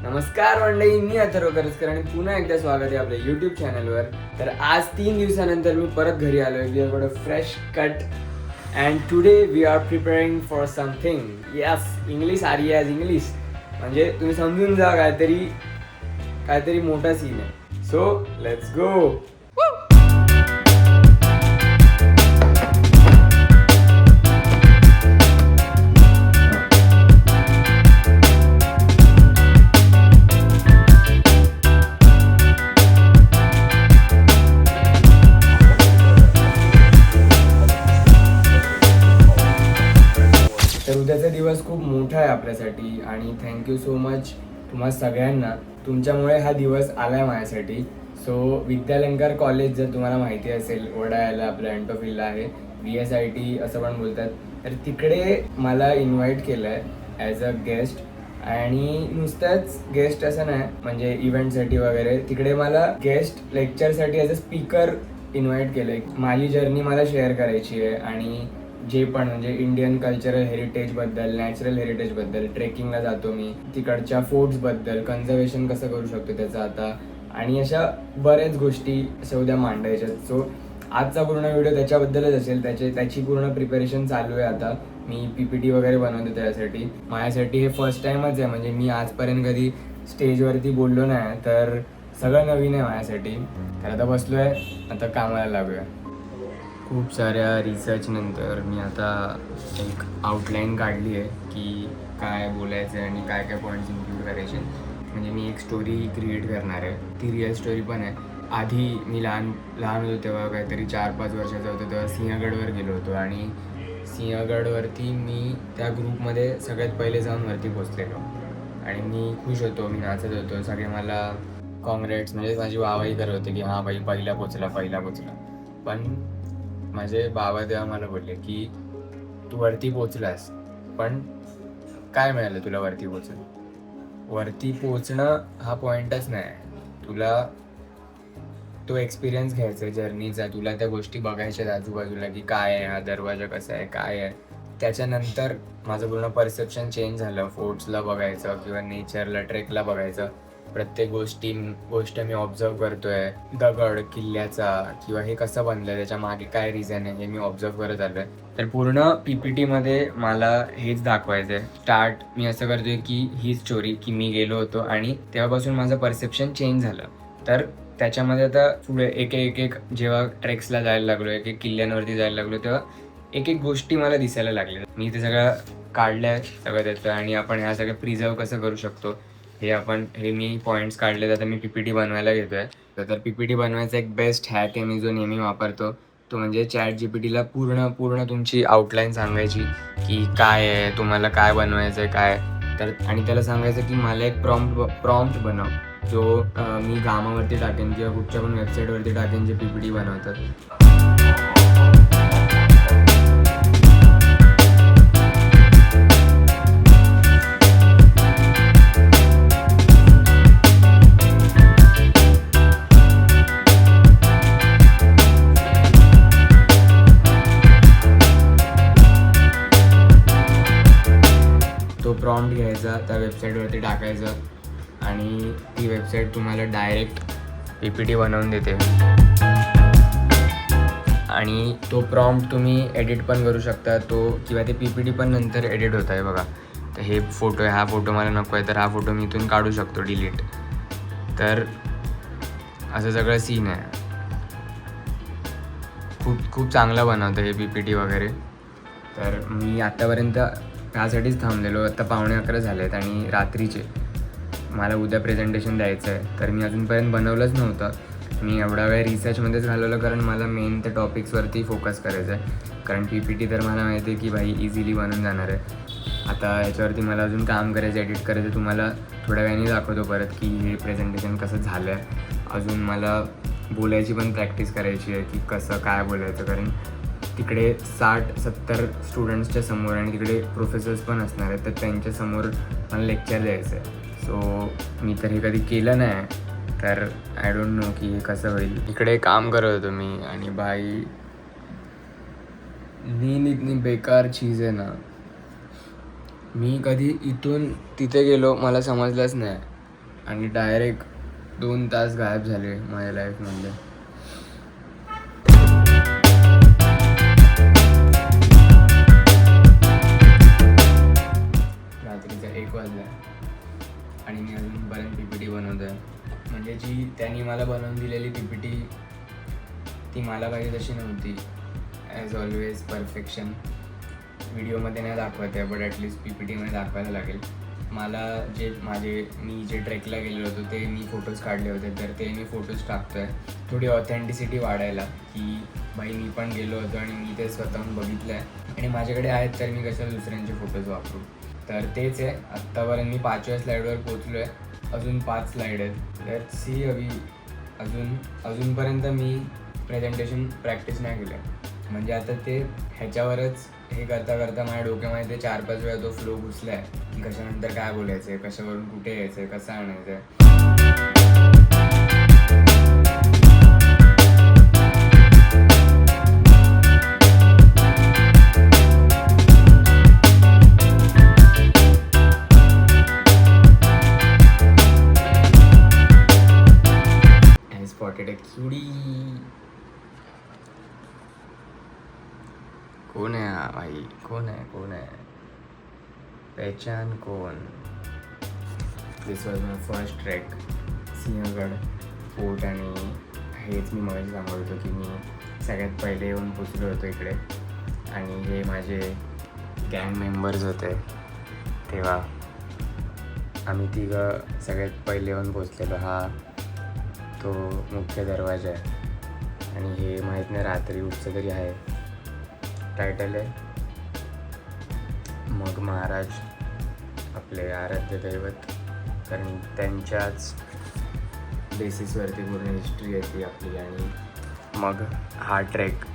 नमस्कार मंडळी, मी अथर्व करसकर आणि पुन्हा एकदा स्वागत आहे आपल्या यूट्यूब चॅनलवर. तर आज 3 दिवसानंतर मी परत घरी आलो आहे. We are got a fresh cut and today we are preparing for something. Yes, English are as English म्हणजे तुम्ही समजून जा, काहीतरी मोठा सीन आहे. So let's go. तर उद्याचा दिवस खूप मोठा आहे आपल्यासाठी आणि थँक्यू सो मच तुम्हा सगळ्यांना. तुमच्यामुळे हा दिवस आला आहे माझ्यासाठी. सो विद्यालंकार कॉलेज जर तुम्हाला माहिती असेल, वडाळ्याला आपल्या अँटोफिलला आहे, VSIT असं पण बोलतात. तर तिकडे मला इन्व्हाइट केलं आहे ॲज अ गेस्ट. आणि नुसतंच गेस्ट असं नाही, म्हणजे इव्हेंटसाठी वगैरे तिकडे मला गेस्ट लेक्चरसाठी ॲज अ स्पीकर इन्व्हाइट केलं आहे. माझी जर्नी मला शेअर करायची आहे आणि जे पण म्हणजे इंडियन कल्चरल हेरिटेजबद्दल, नॅचरल हेरिटेजबद्दल, ट्रेकिंगला जातो मी, तिकडच्या फोर्ट्सबद्दल, कन्झर्वेशन कसं करू शकतो त्याचं आता, आणि अशा बऱ्याच गोष्टी अशा उद्या मांडायच्यात. सो आजचा पूर्ण व्हिडिओ त्याच्याबद्दलच असेल. त्याची पूर्ण प्रिपरेशन चालू आहे आता. मी PPT वगैरे बनवतो त्यासाठी. माझ्यासाठी हे फर्स्ट टाईमच आहे, म्हणजे मी आजपर्यंत कधी स्टेजवरती बोललो नाही, तर सगळं नवीन आहे माझ्यासाठी. तर आता बसलो आहे, आता कामाला लागूया. खूप साऱ्या रिसर्चनंतर मी आता एक आउटलाईन काढली आहे की काय बोलायचं आहे आणि काय काय पॉईंट्स इन्क्लूड करायचे. म्हणजे मी एक स्टोरी क्रिएट करणार आहे. ती रिअल स्टोरी पण आहे. आधी मी लहान होतो तेव्हा, काहीतरी 4-5 वर्षाचा होतो तेव्हा सिंहगडवर गेलो होतो आणि सिंहगडवरती मी त्या ग्रुपमध्ये सगळ्यात पहिले जाऊन वरती पोचलेलो आणि मी खुश होतो, मी नाचत होतो. सगळे मला कॉंग्रॅट्स म्हणजे माझी वाहवाही करत होते की हां बाई पहिला पोचला. पण माझे बाबा तेव्हा मला बोलले की तू वरती पोचलास, पण काय मिळालं तुला वरती पोचून? वरती पोचणं हा पॉईंटच नाही. तुला तो एक्सपिरियन्स घ्यायचा आहे जर्नीचा. तुला त्या गोष्टी बघायच्यात आजूबाजूला की काय आहे, हा दरवाजा कसा आहे, काय आहे. त्याच्यानंतर माझं पूर्ण परसेप्शन चेंज झालं. फोर्ट्सला बघायचं किंवा नेचरला, ट्रेकला बघायचं. प्रत्येक गोष्ट मी ऑब्झर्व करतोय. दगड, किल्ल्याचा किंवा हे कसं बनलं, त्याच्या मागे काय रिझन आहे, हे मी ऑब्झर्व करत आलोय. तर पूर्ण PPTमध्ये मला हेच दाखवायचं आहे. स्टार्ट मी असं करतोय की ही स्टोरी की मी गेलो होतो आणि तेव्हापासून माझं परसेप्शन चेंज झालं. तर त्याच्यामध्ये आता पुढे एक जेव्हा ट्रेक्सला जायला लागलो, एक किल्ल्यांवरती जायला लागलो, तेव्हा एक गोष्टी मला दिसायला लागल्या. मी ते सगळं काढलंय सगळं त्याचं, आणि आपण ह्या सगळं प्रिझर्व कसं करू शकतो हे मी पॉईंट्स काढले. आता मी PPT बनवायला घेतोय. तर PPT बनवायचा एक बेस्ट हॅक आहे मी जो नेहमी वापरतो, तो म्हणजे ChatGPTला पूर्ण तुमची आउटलाईन सांगायची की काय आहे, तुम्हाला काय बनवायचं आहे, काय. तर आणि त्याला सांगायचं की मला एक प्रॉम्प्ट बनव, जो मी गामावरती टाकेन किंवा कुठच्या पण वेबसाईटवरती टाकेन जे PPT बनवतात. तो प्रॉम्प्ट घ्यायचा, त्या वेबसाईटवरती टाकायचं आणि ती वेबसाईट तुम्हाला डायरेक्ट PPT बनवून देते. आणि तो प्रॉम्प्ट तुम्ही एडिट पण करू शकता, किंवा ते PPT पण नंतर एडिट होत आहे बघा. तर हे फोटो आहे, हा फोटो मला नको आहे, तर हा फोटो मी इथून काढू शकतो डिलीट. तर असं सगळं सीन आहे. खूप चांगलं बनवतं हे PPT वगैरे. तर मी आत्तापर्यंत त्यासाठीच थांबलेलो. आत्ता 11:15 झाले आहेत आणि रात्रीचे. मला उद्या प्रेझेंटेशन द्यायचं आहे, तर मी अजूनपर्यंत बनवलंच नव्हतं. मी एवढा वेळ रिसर्चमध्येच घालवलं, कारण मला मेन त्या टॉपिक्सवरती फोकस करायचं आहे. कारण PPT तर मला माहिती आहे की भाई इझिली बनून जाणार आहे. आता याच्यावरती मला अजून काम करायचं, एडिट करायचं. तुम्हाला थोड्या वेळाने दाखवतो परत की हे प्रेझेंटेशन कसं झालं आहे. अजून मला बोलायची पण प्रॅक्टिस करायची आहे की कसं काय बोलायचं, कारण तिकडे 60-70 स्टुडंट्सच्या समोर आणि तिकडे प्रोफेसर्स पण असणार आहेत, तर त्यांच्यासमोर मला लेक्चर द्यायचं आहे. सो मी तर हे कधी केलं नाही, तर आय डोंट नो की हे कसं होईल. इकडे काम करत होतो मी आणि भाई नींद इतनी बेकार चीज़ आहे ना. मी कधी इथून तिथे गेलो मला समजलंच नाही. आणि डायरेक्ट 2 तास गायब झाले माझ्या लाईफमधले. रात्रीचा 1 वाजला आणि मी अजूनपर्यंत PPT बनवतो आहे. म्हणजे जी त्यांनी मला बनवून दिलेली PPT ती मला पाहिजे तशी नव्हती. ॲज ऑलवेज परफेक्शन व्हिडिओमध्ये नाही दाखवत आहे, बट ॲटलिस्ट PPTमध्ये दाखवायला लागेल. मला मी जे ट्रेकला गेलो होतो ते मी फोटोज काढले होते, तर ते मी फोटोज टाकतो आहे थोडी ऑथेंटिसिटी वाढायला, की भाई मी पण गेलो होतो आणि मी ते स्वतःहून बघितलं आहे आणि माझ्याकडे आहेत, तर मी कशाला दुसऱ्यांचे फोटोज वापरू. तर तेच आहे. आत्तापर्यंत मी 5व्या स्लाईडवर पोचलो आहे. अजून 5 स्लाईड आहेत. Let's see. अजूनपर्यंत मी प्रेझेंटेशन प्रॅक्टिस नाही केलं आहे. म्हणजे आता ते ह्याच्यावरच हे करता करता माझ्या डोक्यामध्ये ते 4-5 वेळा तो फ्लो घुसला आहे की कशानंतर काय बोलायचं आहे, कशावरून कुठे यायचं आहे, कसं आणायचं आहे. स्पॉटेड अ क्यूडी. कौन है भाई, कौन है पहचान कौन. This was my first trek. Sinhagad fort आणि हेच मी मगाशी सांगत होतो की मी सगळ्यात पहिले येऊन पोचलो होतो इकडे आणि हे माझे गँग मेंबर्स होते. तेव्हा आम्ही तिघं सगळ्यात पहिले येऊन पोचलेलो. हा तो मुख्य दरवाजा आहे आणि हे माहीत नाही रात्री उठचं तरी आहे. टायटल आहे मग महाराज, आपले आराध्य दैवत, कारण त्यांच्याच बेसिसवरती पूर्ण हिस्ट्री आहे ती आपली. आणि मग हा ट्रेक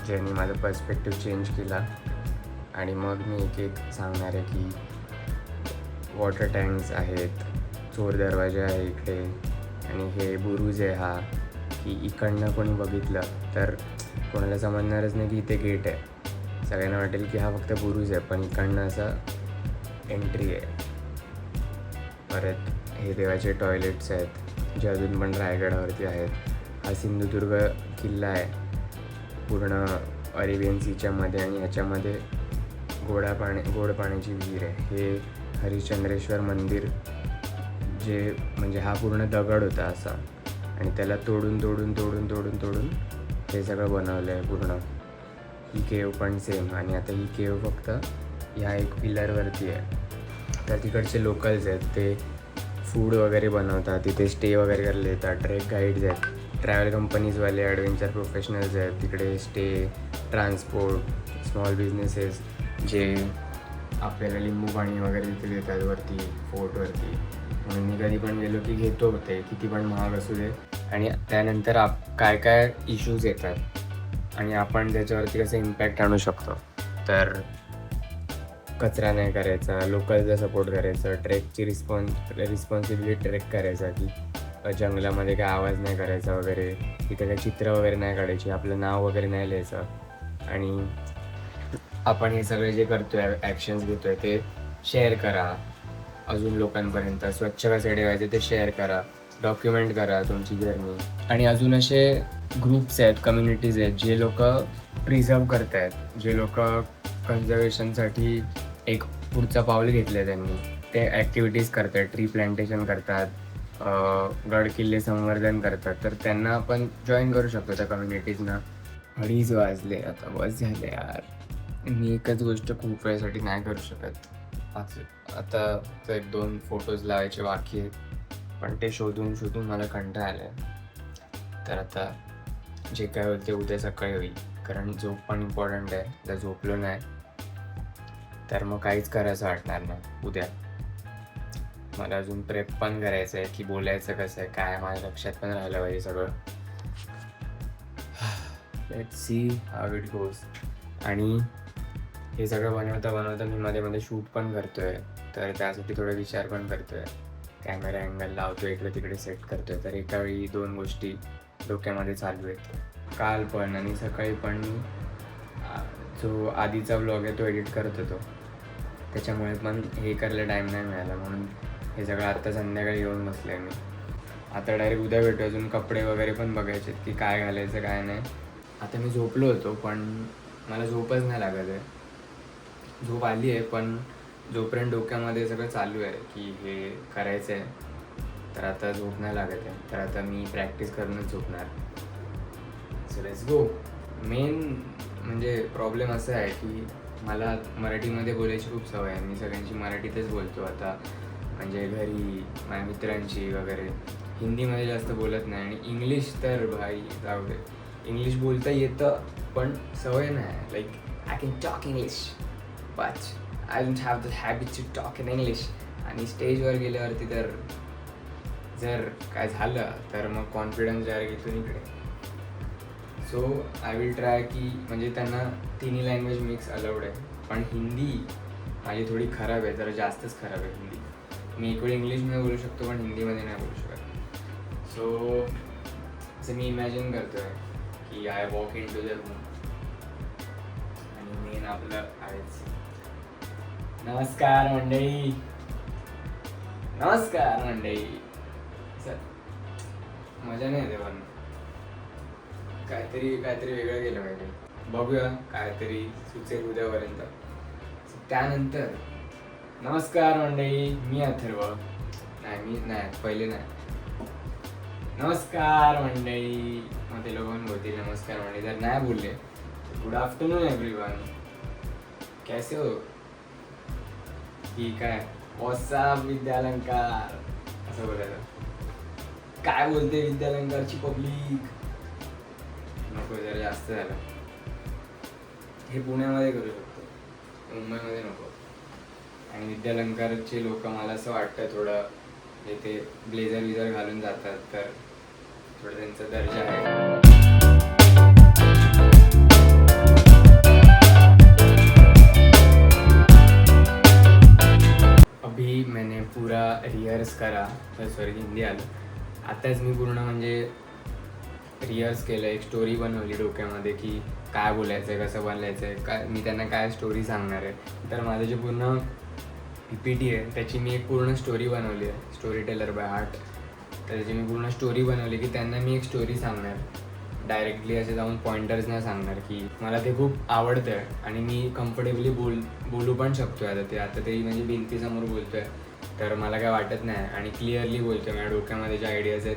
ज्याने माझं पर्स्पेक्टिव्ह चेंज केला. आणि मग मी एक सांगणार आहे की वॉटर टँक्स आहेत, चोर दरवाजा आहे इकडे, आणि हे बुरुज आहे हा, की इकडनं कोणी बघितलं तर कोणाला समजणारच नाही की इथे गेट आहे. सगळ्यांना वाटेल की हा फक्त बुरुज आहे, पण इकडनं असं एंट्री आहे. परत हे देवाचे टॉयलेट्स आहेत जे अजून पण रायगडावरती आहेत. हा सिंधुदुर्ग किल्ला आहे पूर्ण अरेबियन सीच्या मध्ये आणि ह्याच्यामध्ये गोड पाण्याची विहीर आहे. हे हरिश्चंद्रेश्वर मंदिर जे म्हणजे हा पूर्ण दगड होता असा आणि त्याला तोडून हे सगळं बनवलं आहे पूर्ण. ही केव पण सेम. आणि आता ही केव फक्त ह्या एक पिलरवरती आहे. तर तिकडचे लोकल्स आहेत ते फूड वगैरे बनवतात, तिथे स्टे वगैरे करायला येतात. ट्रेक गाईड्स आहेत, ट्रॅव्हल कंपनीजवाले, ॲडव्हेंचर प्रोफेशनल्स आहेत तिकडे. स्टे, ट्रान्सपोर्ट, स्मॉल बिझनेसेस जे आपल्याला लिंबू पाणी वगैरे तिथे देतात वरती फोर्टवरती. म्हणून मी कधी पण गेलो की घेतो होते, किती पण महाग असू दे. आणि त्यानंतर काय काय इश्यूज येतात आणि आपण त्याच्यावरती कसं इम्पॅक्ट आणू शकतो. तर कचरा नाही करायचा, लोकलचा सपोर्ट करायचा, ट्रेकची रिस्पॉन्सिबिलिटी ट्रेक करायचा, की जंगलामध्ये काय आवाज नाही करायचा वगैरे, तिथे काही चित्र वगैरे नाही काढायची, आपलं नाव वगैरे नाही लिहायचं. आणि आपण हे सगळे जे करतो आहे, ॲक्शन्स घेतो आहे ते शेअर करा अजून लोकांपर्यंत. स्वच्छ कसे ठेवायचे ते शेअर करा, डॉक्युमेंट करा तुमची जर्नी. आणि अजून असे ग्रुप्स आहेत, कम्युनिटीज आहेत जे लोक प्रिझर्व करत आहेत, जे लोक कन्झर्वेशनसाठी एक पुढचं पाऊल घेतलं आहे त्यांनी. ते ॲक्टिव्हिटीज करतात, ट्री प्लांटेशन करतात, गड किल्ले संवर्धन करतात. तर त्यांना आपण जॉईन करू शकतो त्या कम्युनिटीजना. 2:30 वाजले, आता बस झाले यार. मी एकच गोष्ट खूप वेळेसाठी नाही करू शकत. आता तर 2 फोटोज लावायचे बाकी आहेत, पण ते शोधून मला कंटाळा आला आहे. तर आता जे काय होईल ते उद्या सकाळी होईल, कारण झोप पण इम्पॉर्टंट आहे. जर झोपलो नाही तर मग काहीच करायचं वाटणार नाही उद्या. मला अजून प्रेप पण करायचं आहे की बोलायचं कसं आहे, काय माझ्या लक्षात पण राहिलं पाहिजे सगळं. Let's see how it goes. आणि हे सगळं बनवता मी मध्ये शूट पण करतो आहे, तर त्यासाठी थोडा विचार पण करतो आहे. कॅमेरा अँगल लावतो, इकडे तिकडे सेट करतो आहे. तर एका वेळी 2 गोष्टी डोक्यामध्ये चालू आहेत. काल पण आणि सकाळी पण मी जो आधीचा व्लॉग आहे तो एडिट करत होतो, त्याच्यामुळे पण हे करायला टाईम नाही मिळाला. म्हणून हे सगळं आत्ता संध्याकाळी घेऊन बसलो आहे मी. आता डायरेक्ट उद्या भेटू. अजून कपडे वगैरे पण बघायचे की काय घालायचं काय नाही. आता मी झोपलो होतो पण मला झोपच नाही लागत आहे. झोप आली आहे पण जोपर्यंत डोक्यामध्ये सगळं चालू आहे की हे करायचं आहे तर आता झोप नाही लागत आहे. तर आता मी प्रॅक्टिस करूनच झोपणार. So let's go. मेन म्हणजे प्रॉब्लेम असा आहे की मला मराठीमध्ये बोलायची खूप सवय आहे. मी सगळ्यांशी मराठीतच बोलतो आता, म्हणजे घरी माझ्या मित्रांशी वगैरे. हिंदीमध्ये जास्त बोलत नाही. आणि इंग्लिश तर भाई जाऊ दे, इंग्लिश बोलता येतं पण सवय नाही. Like I can talk English but I don't have the habit to talk in English. आणि स्टेजवर गेल्यावरती तर जर काय झालं तर मग कॉन्फिडन्स डायरेक्ट इथून इकडे. सो आय विल ट्राय की म्हणजे त्यांना तिन्ही लँग्वेज मिक्स अलाउड आहे. पण हिंदी माझी थोडी खराब आहे, जरा जास्तच खराब आहे हिंदी. मी एक वेळ इंग्लिशमध्ये बोलू शकतो पण हिंदीमध्ये नाही बोलू शकत. सो असं मी इमॅजिन करतो आहे की I walk in to the room आणि मेन आपलं आहेच. नमस्कार मंडळी, नमस्कार मंडळी. सर मजा नाही येते पण काहीतरी वेगळं केलं पाहिजे. बघूया काहीतरी सुचेल उद्यापर्यंत. त्यानंतर नमस्कार मंडळी, मी अथर्व. पहिले नाही. नमस्कार मंडळी. मग ते लोक बोलतील नमस्कार मंडळी. जर नाही बोलले गुड आफ्टरनून एव्हरीवन, कैसे हो. ठीक आहे. व्हॉट्सअप विद्यालंकार असं बोलायचं. काय बोलते विद्यालंकारची पब्लिक. नको, जरा जास्त झालं. हे पुण्यामध्ये करू शकतो, मुंबईमध्ये नको. आणि विद्यालंकारचे लोक मला असं वाटतं थोडं ते ब्लेझर विझर घालून जातात तर थोडं त्यांचा दर्जा आहे. अभी मैंने पूरा रिहर्स करा. सॉरी हिंदी आलं. आताच मी पूर्ण म्हणजे रिहर्स केलं. एक स्टोरी बनवली डोक्यामध्ये की काय बोलायचं आहे, कसं बोलायचं आहे, काय मी त्यांना काय स्टोरी सांगणार आहे. तर माझं जे पूर्ण PPT आहे त्याची मी एक पूर्ण स्टोरी बनवली आहे, स्टोरी टेलर बाय हार्ट. तर त्याची मी पूर्ण स्टोरी बनवली की त्यांना मी एक स्टोरी सांगणार. डायरेक्टली असे जाऊन पॉइंटर्स नाही सांगणार. की मला ते खूप आवडतं आहे आणि मी कम्फर्टेबली बोलू पण शकतो आहे. आता ते म्हणजे भिंतीसमोर बोलतो आहे तर मला काय वाटत नाही. आणि क्लिअरली बोलतो आहे. माझ्या डोक्यामध्ये जे आयडियाज आहेत,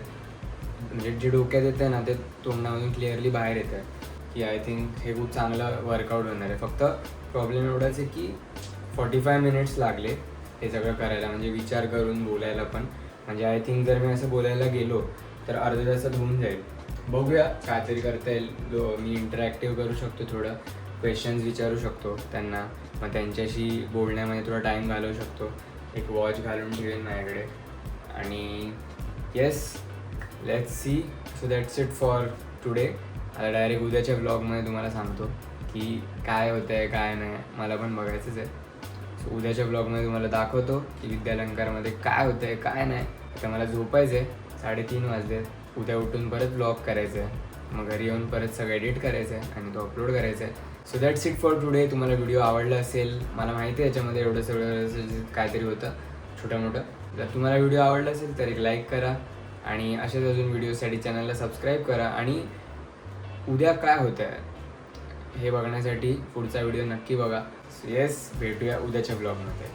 म्हणजे जे डोक्यात येतं आहे ना ते तोंडामधून क्लिअरली बाहेर येतं आहे. की आय थिंक हे खूप चांगलं वर्कआउट होणार आहे. फक्त प्रॉब्लेम एवढाच आहे की 45 मिनिट्स लागले हे सगळं करायला, म्हणजे विचार करून बोलायला पण. म्हणजे आय थिंक जर मी असं बोलायला गेलो तर अर्ध्या तासात होऊन जाईल. बघूया काहीतरी करता येईल. मी इंटरॅक्टिव्ह करू शकतो, थोडं क्वेश्चन्स विचारू शकतो त्यांना. मग त्यांच्याशी बोलण्यामध्ये थोडा टाईम घालवू शकतो. एक वॉच घालून ठेवेन माझ्याकडे. आणि yes, let's see. So that's it for today. आता डायरेक्ट उद्याच्या ब्लॉगमध्ये तुम्हाला सांगतो की काय होतं आहे काय नाही, मला पण बघायचंच आहे. सो उद्याच्या ब्लॉगमध्ये तुम्हाला दाखवतो की विद्यालंकारमध्ये काय होतं आहे काय नाही. आता मला झोपायचं आहे, 3:30 वाजले. उद्या उठून परत ब्लॉग करायचं आहे, मग घरी येऊन परत सगळं एडिट करायचं आहे आणि तो अपलोड करायचा आहे. So that's it for today. तुम्हाला व्हिडिओ आवडला असेल, मला माहिती आहे याच्यामध्ये एवढं सगळं काहीतरी होतं छोटं मोठं. जर तुम्हाला व्हिडिओ आवडला असेल तर एक लाईक करा आणि अशाच अजून व्हिडिओसाठी चॅनलला सबस्क्राईब करा. आणि उद्या काय होतं आहे हे बघण्यासाठी पुढचा व्हिडिओ नक्की बघा. येस, भेटूया उद्याच्या ब्लॉगमध्ये.